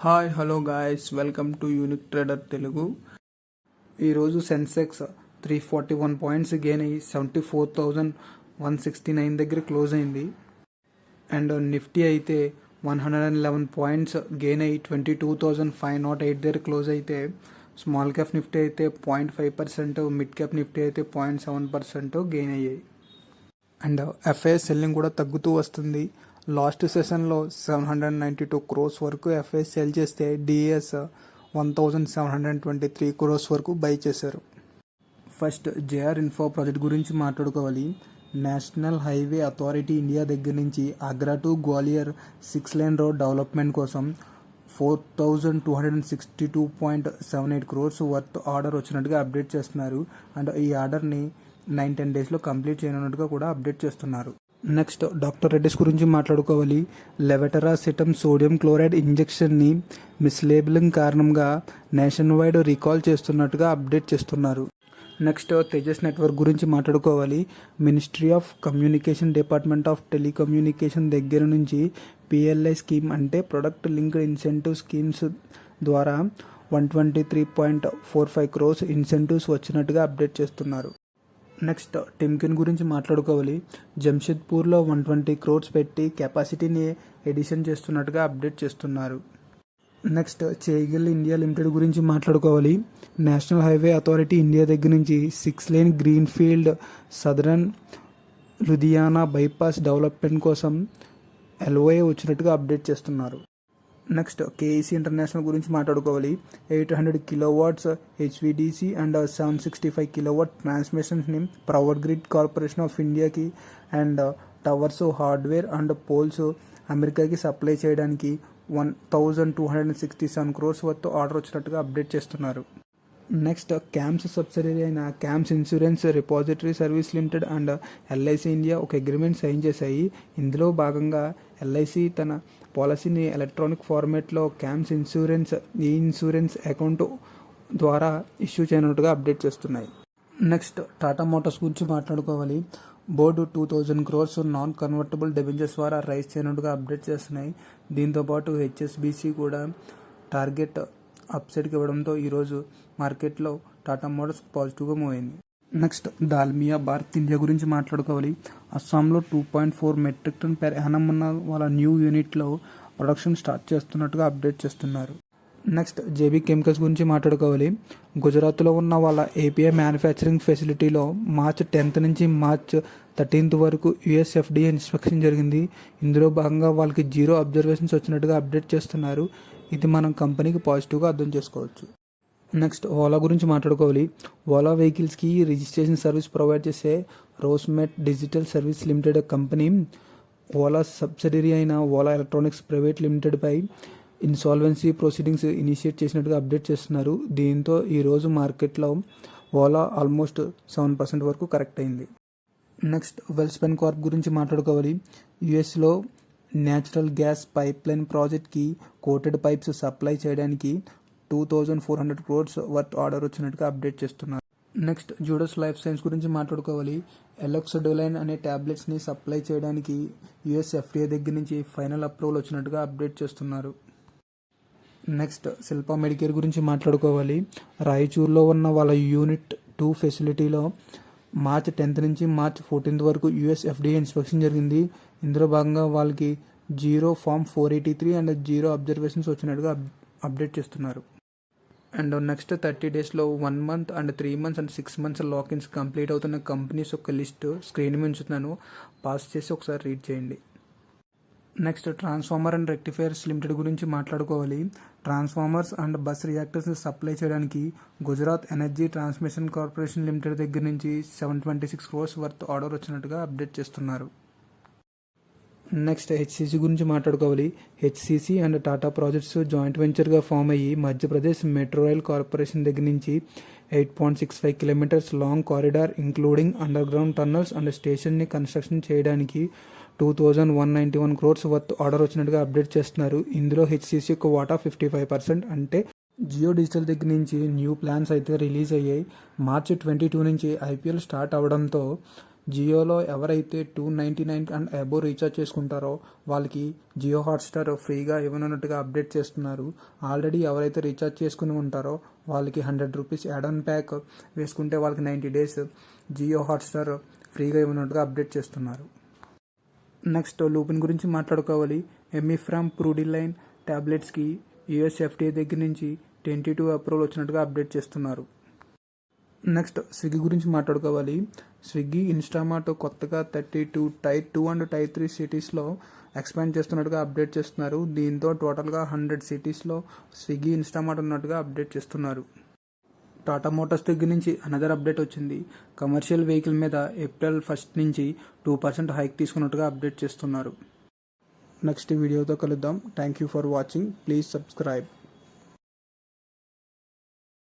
Hi hello guys, welcome to unique trader Telugu. ఈరోజు Sensex 341 points gain అయ్యి 74,169 దగ్గర క్లోజ్ అయింది. అండ్ నిఫ్టీ అయితే 111 పాయింట్స్ గెయిన్ అయ్యి 22,508 దగ్గర క్లోజ్ అయితే, స్మాల్ క్యాప్ నిఫ్టీ అయితే 0.5%, మిడ్ క్యాప్ నిఫ్టీ అయితే 0.7% గెయిన్ అయ్యాయి. అండ్ ఎఫ్ఐఎస్ సెల్లింగ్ కూడా తగ్గుతూ వస్తుంది. లాస్ట్ సెషన్లో 792 crores వరకు ఎఫ్ఐఎస్ సెల్ చేస్తే డిఎస్ 1,723 crores వరకు బై చేశారు. ఫస్ట్ జేఆర్ ఇన్ఫో ప్రాజెక్ట్ గురించి మాట్లాడుకోవాలి. నేషనల్ హైవే అథారిటీ ఇండియా దగ్గర నుంచి Agra to Gwalior 6 lane road development కోసం 4,262.78 crores వర్త్ ఆర్డర్ వచ్చినట్టుగా అప్డేట్ చేస్తున్నారు. అండ్ ఈ ఆర్డర్ని 9-10 daysలో కంప్లీట్ చేయనున్నట్టుగా కూడా అప్డేట్ చేస్తున్నారు. నెక్స్ట్ డాక్టర్ రెడ్డిస్ గురించి మాట్లాడుకోవాలి. లెవెటరాసిటమ్ సోడియం క్లోరైడ్ ఇంజెక్షన్ని మిస్లేబులింగ్ కారణంగా నేషన్ వైడ్ రీకాల్ చేస్తున్నట్టుగా అప్డేట్ చేస్తున్నారు. నెక్స్ట్ తేజస్ నెట్వర్క్ గురించి మాట్లాడుకోవాలి. Ministry of communication, department of telecommunication దగ్గర నుంచి పిఎల్ఐ స్కీమ్ అంటే ప్రొడక్ట్ లింక్డ్ ఇన్సెంటివ్ స్కీమ్స్ ద్వారా 123.45 crores ఇన్సెంటివ్స్ వచ్చినట్టుగా అప్డేట్ చేస్తున్నారు. నెక్స్ట్ టిమ్కిన్ గురించి మాట్లాడుకోవాలి. జంషెద్పూర్లో 120 crores పెట్టి కెపాసిటీని ఎడిషన్ చేస్తున్నట్టుగా అప్డేట్ చేస్తున్నారు. నెక్స్ట్ చేగిల్ ఇండియా లిమిటెడ్ గురించి మాట్లాడుకోవాలి. నేషనల్ హైవే అథారిటీ ఇండియా దగ్గర నుంచి 6 lane green field southern Ludhiana bypass development కోసం ఎల్ఓఏ వచ్చినట్టుగా అప్డేట్ చేస్తున్నారు. నెక్స్ట్ కేఈసీ ఇంటర్నేషనల్ గురించి మాట్లాడుకోవాలి. 800 kilowatts హెచ్విడిసి అండ్ 765 kilowatt ట్రాన్స్మిషన్స్ని పవర్ గ్రిడ్ కార్పొరేషన్ ఆఫ్ ఇండియాకి and towers, hardware and poles అమెరికాకి సప్లై చేయడానికి 1,267 crores వర్త్ ఆర్డర్ వచ్చినట్టుగా అప్డేట్ చేస్తున్నారు. నెక్స్ట్ క్యామ్స్ సబ్సిడరీ అయిన CAMS insurance repository service limited and LIC India ఒక అగ్రిమెంట్ సైన్ చేశాయి. ఇందులో భాగంగా ఎల్ఐసి తన పాలసీని ఎలక్ట్రానిక్ ఫార్మేట్లో క్యామ్స్ ఇన్సూరెన్స్ అకౌంట్ ద్వారా ఇష్యూ చేయనున్నట్టుగా అప్డేట్ చేస్తున్నాయి. నెక్స్ట్ టాటా మోటార్స్ గురించి మాట్లాడుకోవాలి. Board 2,000 crores non convertible debentures ద్వారా రైజ్ చేయనున్నట్టుగా అప్డేట్ చేస్తున్నాయి. దీంతోపాటు హెచ్ఎస్బిసి కూడా టార్గెట్ అప్సైడ్కి ఇవ్వడంతో ఈరోజు మార్కెట్లో టాటా మోటార్స్ పాజిటివ్గా మూవ్ అయింది. నెక్స్ట్ దాల్మియా భారత్ ఇండియా గురించి మాట్లాడుకోవాలి. అస్సాంలో 2.4 metric ton per annum ఉన్న వాళ్ళ న్యూ యూనిట్లో ప్రొడక్షన్ స్టార్ట్ చేస్తున్నట్టుగా అప్డేట్ చేస్తున్నారు. నెక్స్ట్ జేబీ కెమికల్స్ గురించి మాట్లాడుకోవాలి. గుజరాత్లో ఉన్న వాళ్ళ ఏపీఐ మ్యానుఫ్యాక్చరింగ్ ఫెసిలిటీలో March 10th నుంచి March 13th వరకు యుఎస్ఎఫ్డిఏ ఇన్స్పెక్షన్ జరిగింది. ఇందులో భాగంగా వాళ్ళకి 0 observations వచ్చినట్టుగా అప్డేట్ చేస్తున్నారు. ఇది మనం కంపెనీకి పాజిటివ్గా అర్థం చేసుకోవచ్చు. నెక్స్ట్ ఓలా గురించి మాట్లాడుకోవాలి. ఓలా వెహికల్స్కి రిజిస్ట్రేషన్ సర్వీస్ ప్రొవైడ్ చేసే రోస్మెట్ digital service limited company Ola subsidiary అయిన ఓలా ఎలక్ట్రానిక్స్ ప్రైవేట్ లిమిటెడ్పై ఇన్సాల్వెన్సీ ప్రొసీడింగ్స్ ఇనిషియేట్ చేసినట్టుగా అప్డేట్ చేస్తున్నారు. దీంతో ఈరోజు మార్కెట్లో ఓలా ఆల్మోస్ట్ 7% వరకు కరెక్ట్ అయింది. నెక్స్ట్ వెల్స్పెన్ కార్ప్ గురించి మాట్లాడుకోవాలి. యుఎస్లో న్యాచురల్ గ్యాస్ పైప్ లైన్ ప్రాజెక్ట్కి కోటెడ్ పైప్స్ సప్లై చేయడానికి 2,400 crores వర్త్ ఆర్డర్ వచ్చినట్టుగా అప్డేట్ చేస్తున్నారు. నెక్స్ట్ జూడస్ లైఫ్ సైన్స్ గురించి మాట్లాడుకోవాలి. ఎలాక్సోడోలైన్ అనే ట్యాబ్లెట్స్ని సప్లై చేయడానికి యుఎస్ ఎఫ్డిఏ దగ్గర నుంచి ఫైనల్ అప్రూవల్ వచ్చినట్టుగా అప్డేట్ చేస్తున్నారు. నెక్స్ట్ శిల్పా మెడికేర్ గురించి మాట్లాడుకోవాలి. రాయచూర్లో ఉన్న వాళ్ళ యూనిట్ 2 ఫెసిలిటీలో March 10th నుంచి March 14th వరకు యుఎస్ ఎఫ్డిఏ ఇన్స్పెక్షన్ జరిగింది. ఇందులో భాగంగా వాళ్ళకి 0 Form 483 అండ్ 0 observations వచ్చినట్టుగా అప్డేట్ చేస్తున్నారు. అండ్ నెక్స్ట్ 30 daysలో 1 month and 3 months and 6 months lockins complete అవుతున్న కంపెనీస్ ఒక లిస్ట్ స్క్రీన్ మీద ఉంచుతున్నాను, పాస్ చేసి ఒకసారి రీడ్ చేయండి. Next transformer and rectifiers limited గురించి మాట్లాడుకోవాలి. ట్రాన్స్ఫార్మర్స్ అండ్ బస్ రియాక్టర్స్ని సప్లై చేయడానికి Gujarat energy transmission corporation limited దగ్గర నుంచి 726 crores వర్త్ ఆర్డర్ వచ్చినట్టుగా అప్డేట్ చేస్తున్నారు. నెక్స్ట్ హెచ్సిసి గురించి మాట్లాడుకోవాలి. HCC and Tata projects joint వెంచర్గా ఫామ్ అయ్యి మధ్యప్రదేశ్ మెట్రో రైల్ కార్పొరేషన్ దగ్గర నుంచి 8.65 kilometers long corridor including underground tunnels and స్టేషన్ని కన్స్ట్రక్షన్ చేయడానికి 2,191 crores వర్త్ ఆర్డర్ వచ్చినట్టుగా అప్డేట్ చేస్తున్నారు. ఇందులో హెచ్సిసి యొక్క వాటా 55%. అంటే జియో డిజిటల్ దగ్గర నుంచి న్యూ ప్లాన్స్ అయితే రిలీజ్ అయ్యాయి. March 22 నుంచి ఐపీఎల్ స్టార్ట్ అవడంతో జియోలో ఎవరైతే 299 అండ్ అబోవ్ రీఛార్జ్ చేసుకుంటారో వాళ్ళకి జియో హాట్స్టార్ ఫ్రీగా ఇవ్వనున్నట్టుగా అప్డేట్ చేస్తున్నారు. ఆల్రెడీ ఎవరైతే రీఛార్జ్ చేసుకుని ఉంటారో వాళ్ళకి 100 రూపీస్ యాడ్ ఆన్ ప్యాక్ వేసుకుంటే వాళ్ళకి 90 డేస్ జియో హాట్స్టార్ ఫ్రీగా ఇవ్వనున్నట్టుగా అప్డేట్ చేస్తున్నారు. నెక్స్ట్ లూపిన్ గురించి మాట్లాడుకోవాలి. ఎమిఫ్రామ్ ప్రూడిలైన్ ట్యాబ్లెట్స్కి యూఎస్ ఎఫ్డీఏ దగ్గర నుంచి 22 అప్రూవల్ వచ్చినట్టుగా అప్డేట్ చేస్తున్నారు. నెక్స్ట్ స్విగ్గీ గురించి మాట్లాడుకోవాలి. స్విగ్గీ ఇన్స్టామార్ట్ కొత్తగా 32 టైర్ 2 అండ్ టైర్ 3 సిటీస్లో ఎక్స్పాండ్ చేస్తున్నట్టుగా అప్డేట్ చేస్తున్నారు. దీంతో టోటల్గా 100 సిటీస్లో స్విగ్గీ ఇన్స్టామార్ట్ ఉన్నట్టుగా అప్డేట్ చేస్తున్నారు. టాటా మోటార్స్ దగ్గర నుంచి అనదర్ అప్డేట్ వచ్చింది. కమర్షియల్ వెహికల్ మీద ఏప్రిల్ 1 నుంచి 2% హైక్ తీసుకున్నట్టుగా అప్డేట్ చేస్తున్నారు. నెక్స్ట్ వీడియోతో కలుద్దాం. Thank you for watching. Please subscribe.